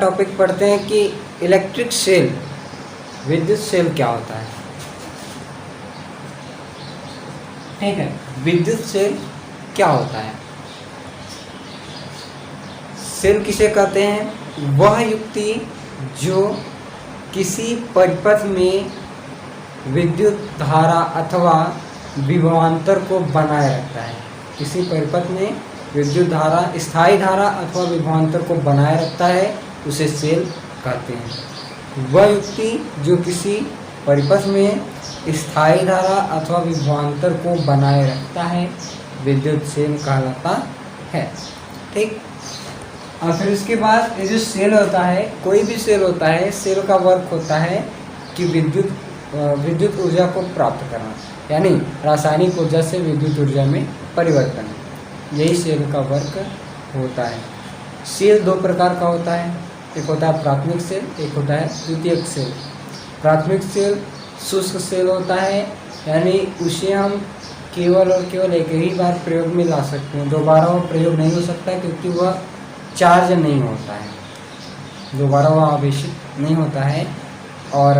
Topic पढ़ते हैं कि इलेक्ट्रिक सेल, विद्युत सेल क्या होता है। ठीक है, विद्युत सेल क्या होता है। सेल किसे कहते हैं? वह युक्ति जो किसी परिपथ में विद्युत धारा अथवा विभवांतर को बनाए रखता है। किसी परिपथ में विद्युत धारा, स्थायी धारा अथवा विभवांतर को बनाए रखता है, उसे सेल कहते हैं। वह युक्ति जो किसी परिपथ में स्थायी धारा अथवा विभवांतर को बनाए रखता है, विद्युत सेल कहलाता है। ठीक, और फिर उसके बाद ये जो सेल होता है, कोई भी सेल होता है, सेल का वर्क होता है कि विद्युत ऊर्जा को प्राप्त करना, यानी रासायनिक ऊर्जा से विद्युत ऊर्जा में परिवर्तन, यही सेल का वर्क होता है। सेल दो प्रकार का होता है, एक होता है प्राथमिक सेल, एक होता है द्वितीयक सेल। प्राथमिक सेल शुष्क सेल होता है, यानी उसे हम केवल और केवल एक ही बार प्रयोग में ला सकते हैं, दोबारा वो प्रयोग नहीं हो सकता क्योंकि वह चार्ज नहीं होता है, दोबारा वह आवेशित नहीं होता है। और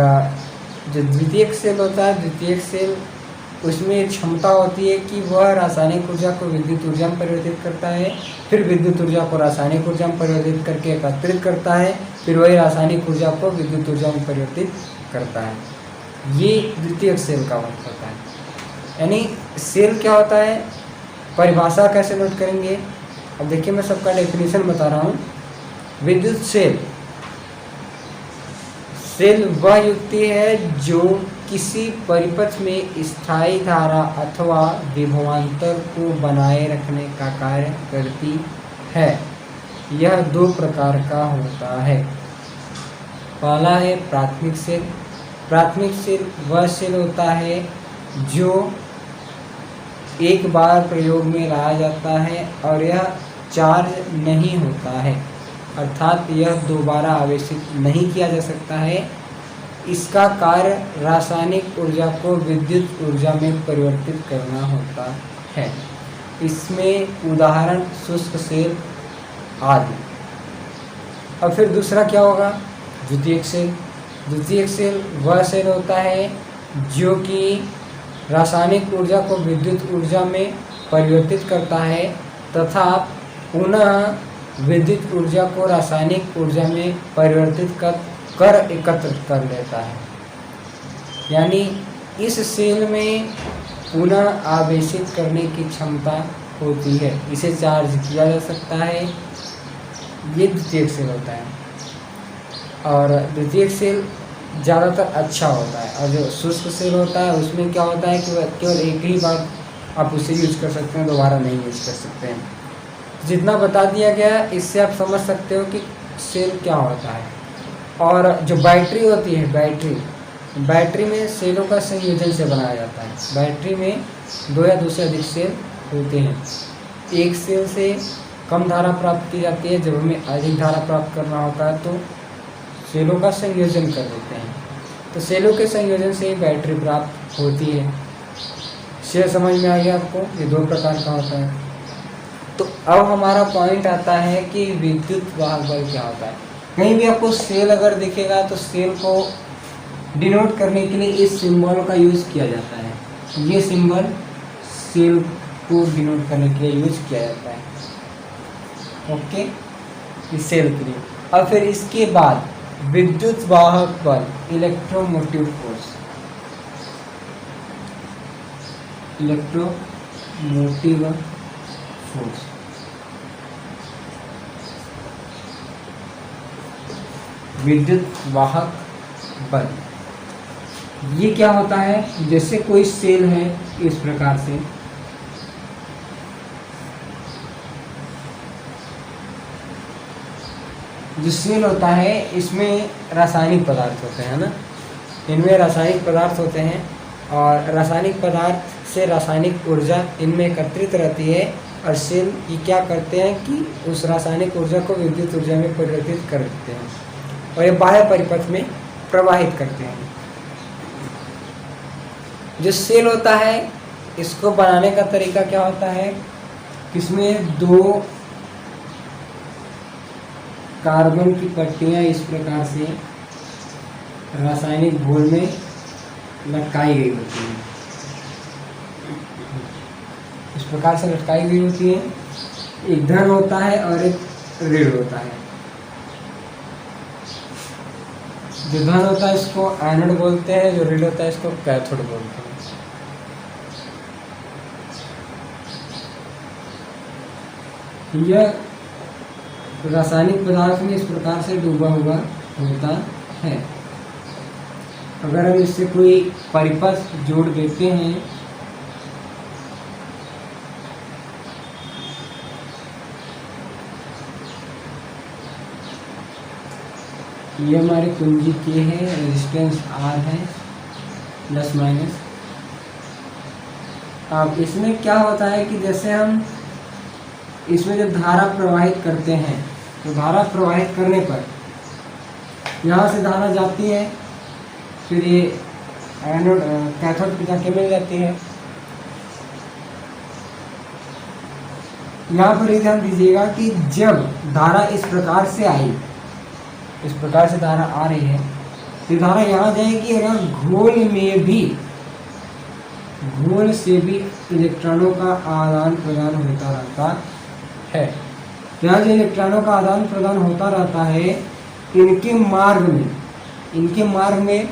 जो द्वितीयक सेल होता है, द्वितीयक सेल उसमें क्षमता होती है कि वह रासायनिक ऊर्जा को विद्युत ऊर्जा में परिवर्तित करता है, फिर विद्युत ऊर्जा को रासायनिक ऊर्जा में परिवर्तित करके एकत्रित करता है, फिर वही रासायनिक ऊर्जा को विद्युत ऊर्जा में परिवर्तित करता है। ये द्वितीयक सेल का वर्क होता है। यानी सेल क्या होता है, परिभाषा कैसे नोट करेंगे। अब देखिए, मैं सबका डेफिनेशन बता रहा हूँ। विद्युत सेल, सेल वह युक्ति है जो किसी परिपथ में स्थायी धारा अथवा विभवांतर को बनाए रखने का कार्य करती है। यह दो प्रकार का होता है। पहला है प्राथमिक सेल। प्राथमिक सेल वह सेल होता है जो एक बार प्रयोग में लाया जाता है और यह चार्ज नहीं होता है, अर्थात यह दोबारा आवेशित नहीं किया जा सकता है। इसका कार्य रासायनिक ऊर्जा को विद्युत ऊर्जा में परिवर्तित करना होता है। इसमें उदाहरण शुष्क सेल आदि। और फिर दूसरा क्या होगा, द्वितीयक सेल। द्वितीयक सेल वह सेल होता है जो कि रासायनिक ऊर्जा को विद्युत ऊर्जा में परिवर्तित करता है तथा पुनः विद्युत ऊर्जा को रासायनिक ऊर्जा में परिवर्तित कर एकत्र कर लेता है। यानी इस सेल में पुनः आवेशित करने की क्षमता होती है, इसे चार्ज किया जा सकता है। ये द्वितीयक सेल होता है। और द्वितीयक सेल ज़्यादातर अच्छा होता है, और जो शुष्क सेल होता है उसमें क्या होता है कि वह केवल एक ही बार आप उसे यूज कर सकते हैं, दोबारा नहीं यूज कर सकते हैं। जितना बता दिया गया इससे आप समझ सकते हो कि सेल क्या होता है। और जो बैटरी होती है, बैटरी में सेलों का संयोजन से बनाया जाता है। बैटरी में दो या दो से अधिक सेल होते हैं। एक सेल से कम धारा प्राप्त की जाती है, जब हमें अधिक धारा प्राप्त करना होता है तो सेलों का संयोजन कर देते हैं। तो सेलों के संयोजन से ही बैटरी प्राप्त होती है। सेल समझ में आ गया आपको, ये दो प्रकार का होता है। तो अब हमारा पॉइंट आता है कि विद्युत वाहक बल क्या होता है। कहीं भी आपको सेल अगर दिखेगा तो सेल को डिनोट करने के लिए इस सिंबल का यूज़ किया जाता है। ये सिंबल सेल को डिनोट करने के लिए यूज किया जाता है। ओके, इस सेल के लिए। और फिर इसके बाद विद्युत वाहक बल, इलेक्ट्रोमोटिव फोर्स, इलेक्ट्रोमोटिव फोर्स। विद्युत वाहक बल ये क्या होता है, जैसे कोई सेल है इस प्रकार से, जो सेल होता है इसमें रासायनिक पदार्थ होते हैं ना, इनमें रासायनिक पदार्थ होते हैं और रासायनिक पदार्थ से रासायनिक ऊर्जा इनमें एकत्रित रहती है और सेल ये क्या करते हैं कि उस रासायनिक ऊर्जा को विद्युत ऊर्जा में परिवर्तित कर देते हैं और ये बाह्य परिपथ में प्रवाहित करते हैं। जो सेल होता है इसको बनाने का तरीका क्या होता है, इसमें दो कार्बन की पट्टियाँ इस प्रकार से रासायनिक घोल में लटकाई गई होती हैं, इस प्रकार से लटकाई गई होती है। एक धन होता है और एक ऋण होता है। जो धन होता है इसको एनोड बोलते हैं, जो ऋण होता है इसको कैथोड बोलते हैं। यह रासायनिक पदार्थ में इस प्रकार से डूबा हुआ होता है। अगर हम इससे कोई परिपथ जोड़ देते हैं ये हमारी कुंजी के है, रेजिस्टेंस R है प्लस माइनस। अब इसमें क्या होता है कि जैसे हम इसमें जब धारा प्रवाहित करते हैं तो धारा प्रवाहित करने पर यहाँ से धारा जाती है, फिर ये एनोड कैथोड पे जाके मिल जाती है। यहाँ पर ये ध्यान दीजिएगा कि जब धारा इस प्रकार से आई, इस प्रकार से धारा आ रही है, तो धारा यहाँ जाएगी और यहाँ घोल में भी, घोल से भी इलेक्ट्रॉनों का आदान प्रदान होता रहता है। यहाँ जो इलेक्ट्रॉनों का आदान प्रदान होता रहता है, इनके मार्ग में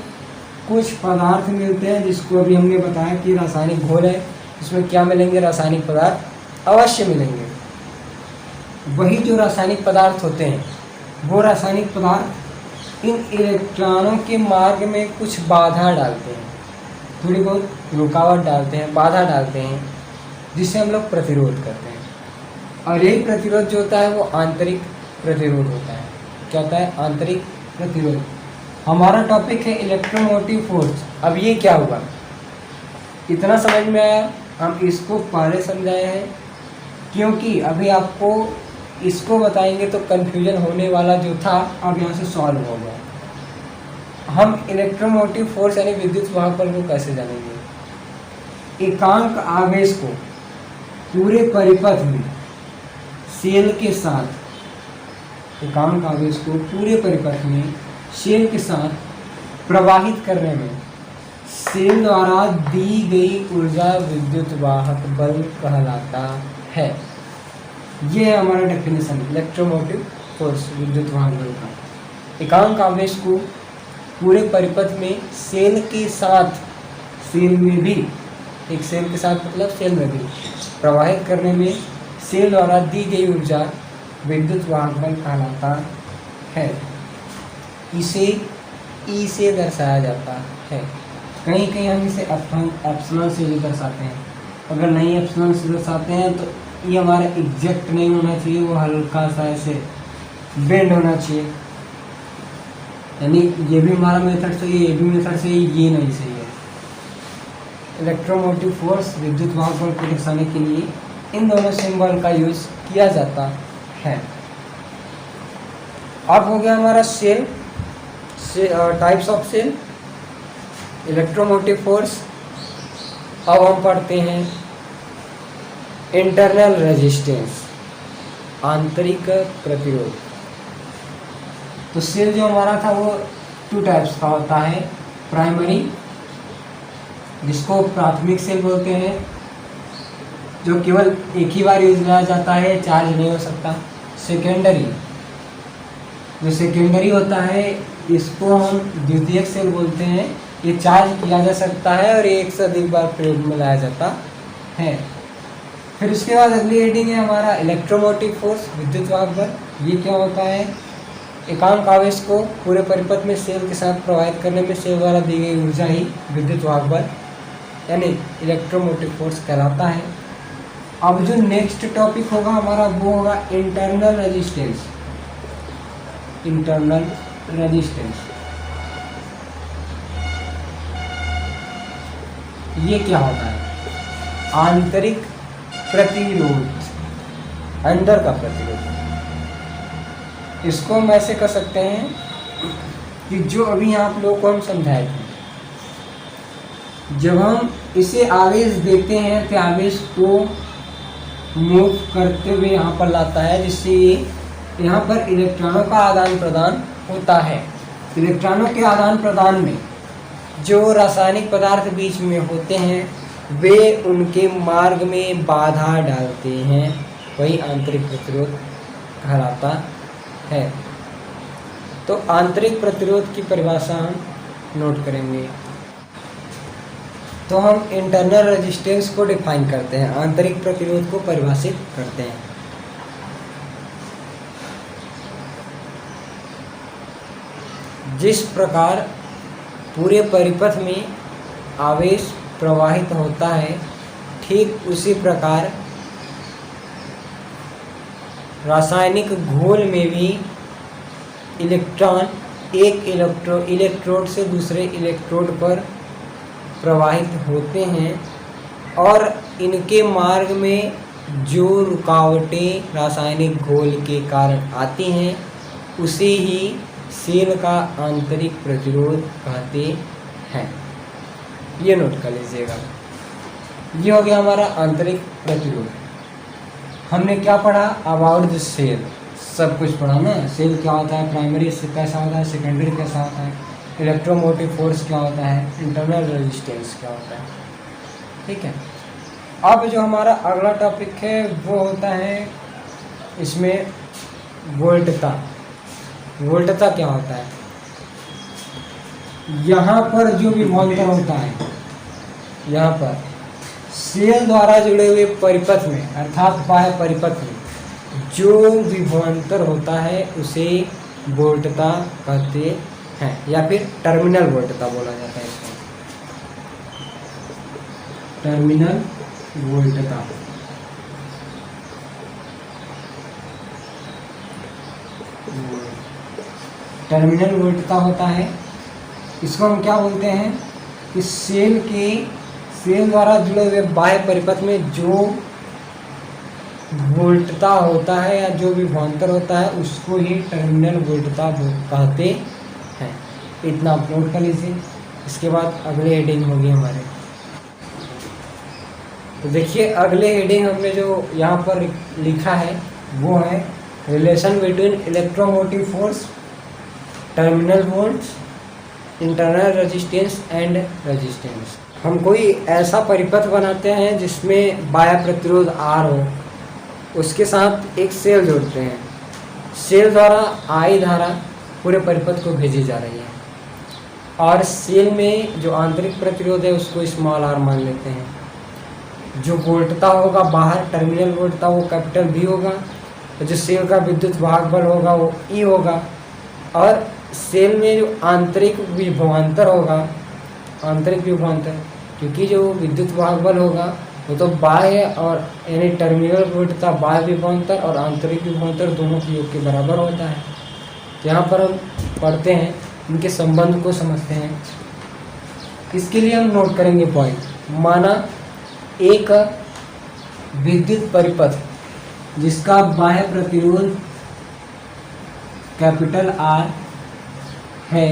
कुछ पदार्थ मिलते हैं, जिसको अभी हमने बताया कि रासायनिक घोल है। इसमें क्या मिलेंगे? रासायनिक पदार्थ अवश्य मिलेंगे। वही जो रासायनिक पदार्थ होते हैं, वो रासायनिक पदार्थ इन इलेक्ट्रॉनों के मार्ग में कुछ बाधा डालते हैं, थोड़ी बहुत रुकावट डालते हैं, बाधा डालते हैं, जिससे हम लोग प्रतिरोध करते हैं। और यही प्रतिरोध जो होता है वो आंतरिक प्रतिरोध होता है। क्या होता है? आंतरिक प्रतिरोध। हमारा टॉपिक है इलेक्ट्रोमोटिव फोर्स। अब ये क्या हुआ, इतना समझ में आया? हम इसको पहले समझाए हैं, क्योंकि अभी आपको इसको बताएंगे तो कन्फ्यूजन होने वाला जो था, अब यहाँ से सॉल्व हो गया। हम इलेक्ट्रोमोटिव फोर्स यानी विद्युत वाहक बल को कैसे जानेंगे? एकांक आवेश को पूरे परिपथ में सेल के साथ, एकांक आवेश को पूरे परिपथ में सेल के साथ प्रवाहित करने में सेल द्वारा दी गई ऊर्जा विद्युत वाहक बल कहलाता है। ये है हमारा डेफिनेशन इलेक्ट्रोमोटिव फोर्स, विद्युत वाहक बल का। एकांक आवेश को पूरे परिपथ में सेल के साथ, सेल में भी, एक सेल के साथ मतलब सेल में भी प्रवाहित करने में सेल द्वारा दी गई ऊर्जा विद्युत वाहक बल कहलाता है। इसे ई से दर्शाया जाता है। कहीं कहीं हम इसे एप्सिलॉन से भी दर्शाते हैं। अगर नहीं एप्सिलॉन से दर्शाते हैं तो ये हमारा एग्जैक्ट नहीं होना चाहिए, वो हल्का सा ऐसे बेंड होना चाहिए। यानी ये भी हमारा मेथड सही है, ये भी मेथड सही है, ये नहीं सही है। इलेक्ट्रोमोटिव फोर्स विद्युत वाहक बल को दर्शाने के लिए इन दोनों सिंबल का यूज किया जाता है। अब हो गया हमारा cell, types of cell, electromotive force. अब हम पढ़ते हैं इंटरनल रेजिस्टेंस, आंतरिक प्रतिरोध। तो सेल जो हमारा था वो 2 टाइप्स का होता है। प्राइमरी, जिसको प्राथमिक सेल बोलते हैं, जो केवल एक ही बार यूज किया जाता है, चार्ज नहीं हो सकता। सेकेंडरी, जो सेकेंडरी होता है, इसको हम द्वितीयक सेल बोलते हैं। ये चार्ज किया जा सकता है और एक से अधिक बार प्रयोग में लाया जाता है। फिर उसके बाद अगली हेडिंग है हमारा इलेक्ट्रोमोटिव फोर्स, विद्युत वाहक बल। ये क्या होता है? एकांक आवेश को पूरे परिपथ में सेल के साथ प्रवाहित करने में सेल द्वारा दी गई ऊर्जा ही विद्युत वाहक बल यानी इलेक्ट्रोमोटिव फोर्स कहलाता है। अब जो नेक्स्ट टॉपिक होगा हमारा वो होगा इंटरनल रेजिस्टेंस। इंटरनल रेजिस्टेंस ये क्या होता है? आंतरिक प्रतिरोध, अंदर का प्रतिरोध। इसको हम ऐसे कर सकते हैं कि जो अभी आप लोगों को हम समझाए थे, जब हम इसे आवेश देते हैं तो आवेश को मूव करते हुए यहाँ पर लाता है, जिससे ये यहाँ पर इलेक्ट्रॉनों का आदान प्रदान होता है। इलेक्ट्रॉनों के आदान प्रदान में जो रासायनिक पदार्थ बीच में होते हैं वे उनके मार्ग में बाधा डालते हैं, वही आंतरिक प्रतिरोध कहलाता है। तो आंतरिक प्रतिरोध की परिभाषा हम नोट करेंगे। तो हम इंटरनल रेजिस्टेंस को डिफाइन करते हैं, आंतरिक प्रतिरोध को परिभाषित करते हैं। जिस प्रकार पूरे परिपथ में आवेश प्रवाहित होता है, ठीक उसी प्रकार रासायनिक घोल में भी इलेक्ट्रॉन एक इलेक्ट्रोड से दूसरे इलेक्ट्रोड पर प्रवाहित होते हैं और इनके मार्ग में जो रुकावटें रासायनिक घोल के कारण आती हैं उसे ही सेल का आंतरिक प्रतिरोध कहते हैं। ये नोट कर लीजिएगा। ये हो गया हमारा आंतरिक प्रतिरोध। हमने क्या पढ़ा? अबाउट द सेल सब कुछ पढ़ा ना। सेल क्या होता है, प्राइमरी से कैसा होता है, सेकेंडरी कैसा होता है, इलेक्ट्रोमोटिव फोर्स क्या होता है, इंटरनल रेजिस्टेंस क्या होता है। ठीक है। अब जो हमारा अगला टॉपिक है वो होता है इसमें वोल्टता। वोल्टता क्या होता है? यहाँ पर जो विभवांतर होता है, यहाँ पर सेल द्वारा जुड़े हुए परिपथ में अर्थात बाह्य परिपथ में जो विभवांतर होता है उसे वोल्टता कहते हैं या फिर टर्मिनल वोल्टता बोला जाता है इसको। टर्मिनल वोल्टता। टर्मिनल वोल्टता होता है, इसको हम क्या बोलते हैं कि सेल द्वारा जुड़े हुए बाह्य परिपथ में जो वोल्टता होता है या जो विभवांतर होता है उसको ही टर्मिनल वोल्टता कहते हैं। इतना आप नोट कर लीजिए। इसके बाद अगले हेडिंग होगी हमारे। तो देखिए अगले हेडिंग हमने जो यहाँ पर लिखा है वो है relation between electromotive force, terminal volts, internal resistance and resistance. हम कोई ऐसा परिपथ बनाते हैं जिसमें बाह्य प्रतिरोध R हो, उसके साथ एक सेल जोड़ते हैं। सेल द्वारा I धारा पूरे परिपथ को भेजी जा रही है और सेल में जो आंतरिक प्रतिरोध है उसको स्मॉल r मान लेते हैं। जो वोल्टता होगा बाहर टर्मिनल वोल्टता वो कैपिटल V होगा, तो जो सेल का विद्युत वाहक बल होगा वो E होगा और सेल में जो आंतरिक विभवांतर होगा, आंतरिक विभवांतर, क्योंकि जो विद्युत वाहक बल होगा वो तो बाह्य और यानी टर्मिनल वोल्टता बाह्य विभवांतर और आंतरिक विभवांतर दोनों के योग के बराबर होता है। तो यहाँ पर हम पढ़ते हैं, इनके संबंध को समझते हैं। इसके लिए हम नोट करेंगे पॉइंट। माना एक विद्युत परिपथ जिसका बाह्य प्रतिरोध कैपिटल R है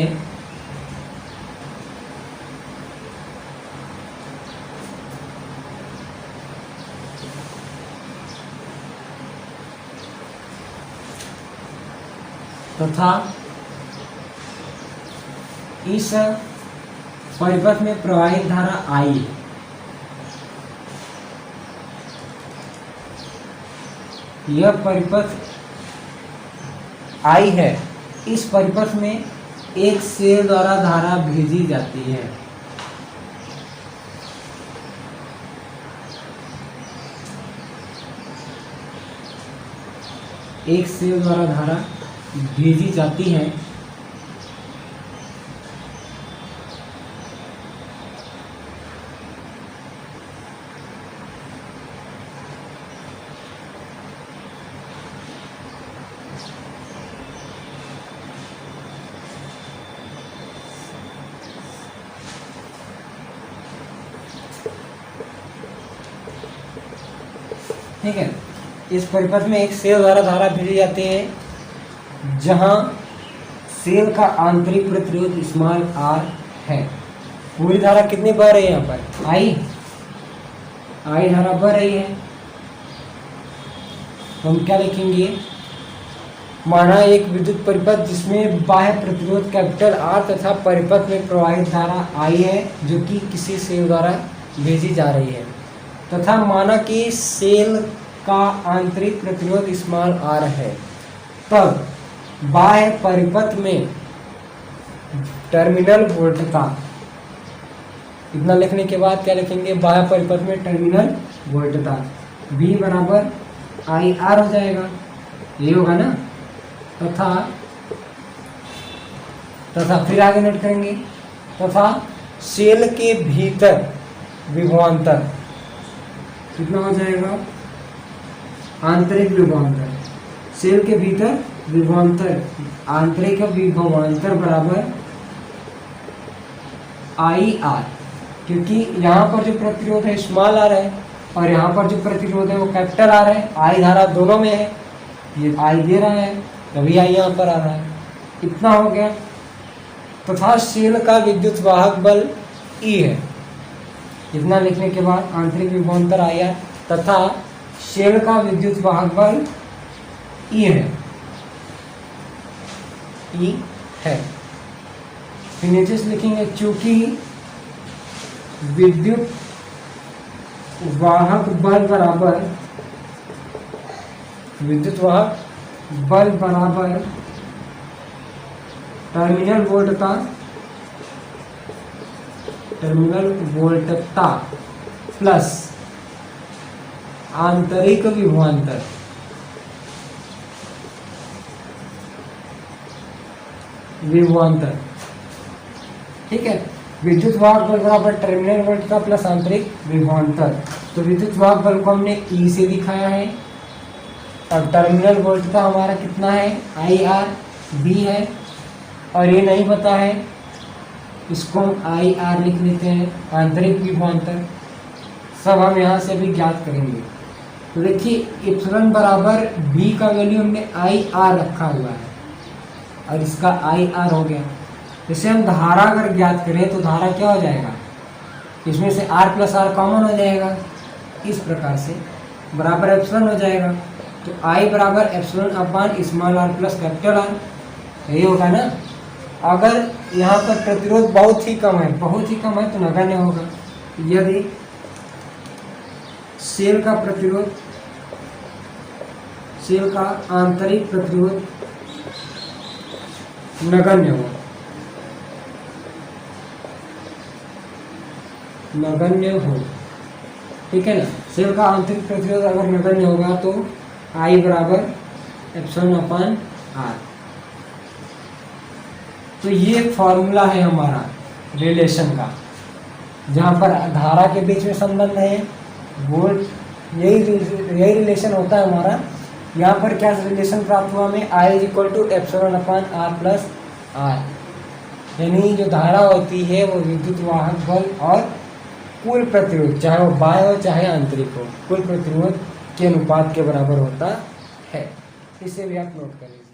तथा इस परिपथ में प्रवाहित धारा I है। यह परिपथ I है। इस परिपथ में एक सेल द्वारा धारा भेजी जाती है। एक सेल द्वारा धारा भेजी जाती है ठीक है। इस परिपथ में एक सेल द्वारा धारा भेजी जाती है जहां सेल का आंतरिक प्रतिरोध स्मॉल r है। पूरी धारा कितनी बह रही है? यहाँ पर I धारा बह रही है। तो हम क्या लिखेंगे? माना एक विद्युत परिपथ जिसमें बाह्य प्रतिरोध कैपिटल R तथा परिपथ में प्रवाहित धारा I है जो कि किसी सेल द्वारा भेजी जा रही है, तथा माना कि सेल का आंतरिक प्रतिरोध स्मॉल r है। तब बाह्य परिपथ में टर्मिनल वोल्टता, इतना लिखने के बाद क्या लिखेंगे, बाह्य परिपथ में टर्मिनल वोल्टता V बराबर IR हो जाएगा, ये होगा ना। तथा फिर आगे नोट करेंगे, तथा सेल के भीतर विभवांतर कितना हो जाएगा, आंतरिक विभवांतर, सेल के भीतर विभवांतर, आंतरिक विभवांतर बराबर IR, क्योंकि यहाँ पर जो प्रतिरोध है स्मॉल r है और यहाँ पर जो प्रतिरोध है वो कैपिटल R है। I धारा दोनों में है, ये I दे रहा है तभी I यहाँ पर आ रहा है। इतना हो गया। तथा सेल का विद्युत वाहक बल E है, इतना लिखने के बाद आंतरिक विभवांतर IR तथा सेल का विद्युत वाहक बल E है। फिर नीचे से लिखेंगे चूंकि विद्युत वाहक बल बराबर टर्मिनल वोल्टता प्लस आंतरिक विभवांतर, ठीक है। विद्युत वाहक बल बराबर टर्मिनल वोल्टता प्लस आंतरिक विभवांतर। तो विद्युत वाहक बल को हमने E से दिखाया है और टर्मिनल वोल्टता हमारा कितना है, IR B है, और ये नहीं पता है, इसको हम IR लिख लेते हैं, आंतरिक विभवांतर। सब हम यहाँ से भी ज्ञात करेंगे। तो देखिए एप्सिलॉन बराबर B का वैल्यू हमने IR रखा हुआ है और इसका IR हो गया। जैसे हम धारा अगर ज्ञात करें तो धारा क्या हो जाएगा, इसमें से R प्लस R कॉमन हो जाएगा, इस प्रकार से बराबर एप्सिलॉन हो जाएगा। तो I बराबर epsilon upon small r plus capital R, यही होगा ना। अगर यहाँ पर प्रतिरोध बहुत ही कम है तो नगण्य होगा। यदि सेल का आंतरिक प्रतिरोध नगण्य हो, ठीक है ना। सेल का आंतरिक प्रतिरोध अगर नगण्य होगा तो I बराबर एप्सिलॉन अपॉन R। तो ये फॉर्मूला है हमारा रिलेशन का, जहाँ पर धारा के बीच में संबंध है, वोल्ट, यही रिलेशन होता है हमारा। यहाँ पर क्या रिलेशन प्राप्त हुआ हमें, I = epsilon upon R plus R, यानी जो धारा होती है वो विद्युत वाहक बल और कुल प्रतिरोध, चाहे वो बाह्य हो चाहे आंतरिक हो, कुल प्रतिरोध के अनुपात के बराबर होता है। इसे भी आप नोट करें।